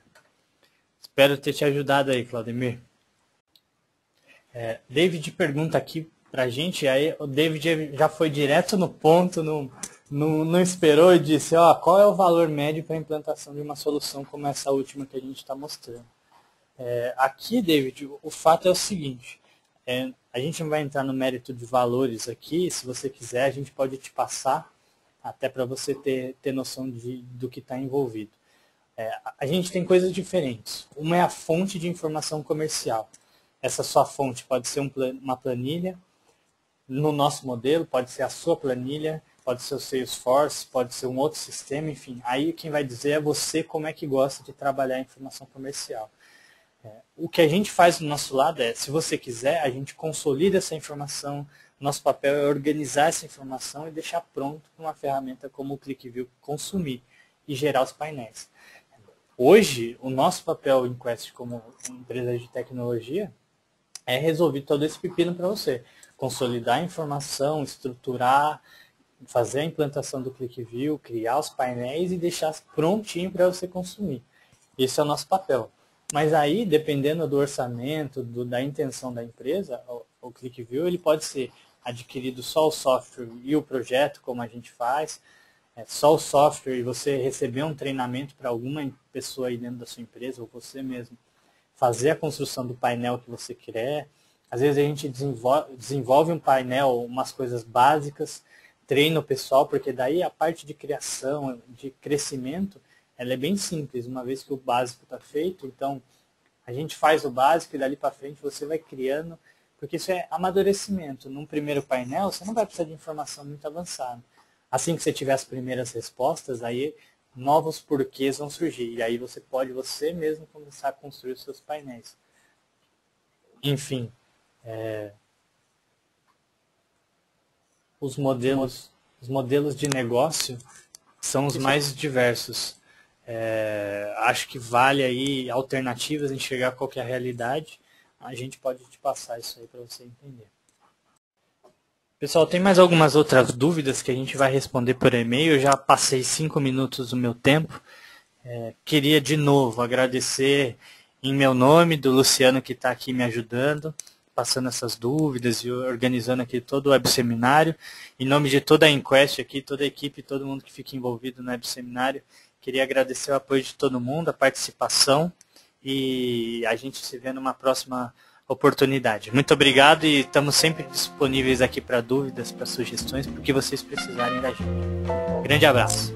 Espero ter te ajudado aí, Claudemir. David pergunta aqui pra gente, aí o David já foi direto no ponto, não esperou e disse, ó, qual é o valor médio para a implantação de uma solução como essa última que a gente está mostrando. Aqui, David, o fato é o seguinte, a gente não vai entrar no mérito de valores aqui, se você quiser a gente pode te passar, até para você ter noção do que está envolvido. A gente tem coisas diferentes, uma é a fonte de informação comercial. Essa sua fonte pode ser uma planilha, no nosso modelo, pode ser a sua planilha, pode ser o Salesforce, pode ser um outro sistema, enfim. Aí quem vai dizer é você como é que gosta de trabalhar a informação comercial. O que a gente faz do nosso lado se você quiser, a gente consolida essa informação, nosso papel é organizar essa informação e deixar pronto para uma ferramenta como o ClickView consumir e gerar os painéis. Hoje, o nosso papel em Quest como empresa de tecnologia é resolver todo esse pepino para você. Consolidar a informação, estruturar, fazer a implantação do ClickView, criar os painéis e deixar prontinho para você consumir. Esse é o nosso papel. Mas aí, dependendo do orçamento, da intenção da empresa, o ClickView ele pode ser adquirido só o software e o projeto, como a gente faz, só o software e você receber um treinamento para alguma pessoa aí dentro da sua empresa, ou você mesmo, fazer a construção do painel que você quer. Às vezes a gente desenvolve um painel, umas coisas básicas, treina o pessoal, porque daí a parte de criação, de crescimento, ela é bem simples, uma vez que o básico está feito, então a gente faz o básico e dali para frente você vai criando, porque isso é amadurecimento. Num primeiro painel, você não vai precisar de informação muito avançada. Assim que você tiver as primeiras respostas, aí novos porquês vão surgir, e aí você pode você mesmo começar a construir os seus painéis. Enfim, os modelos de negócio são os mais diversos. Acho que vale aí alternativas, enxergar qual que é a realidade, a gente pode te passar isso aí para você entender. Pessoal, tem mais algumas outras dúvidas que a gente vai responder por e-mail. Eu já passei 5 minutos do meu tempo. Queria de novo agradecer em meu nome, do Luciano que está aqui me ajudando, passando essas dúvidas e organizando aqui todo o webseminário. Em nome de toda a Enquest aqui, toda a equipe, todo mundo que fica envolvido no webseminário, queria agradecer o apoio de todo mundo, a participação, e a gente se vê numa próxima oportunidade. Muito obrigado e estamos sempre disponíveis aqui para dúvidas, para sugestões, para o que vocês precisarem da gente. Grande abraço.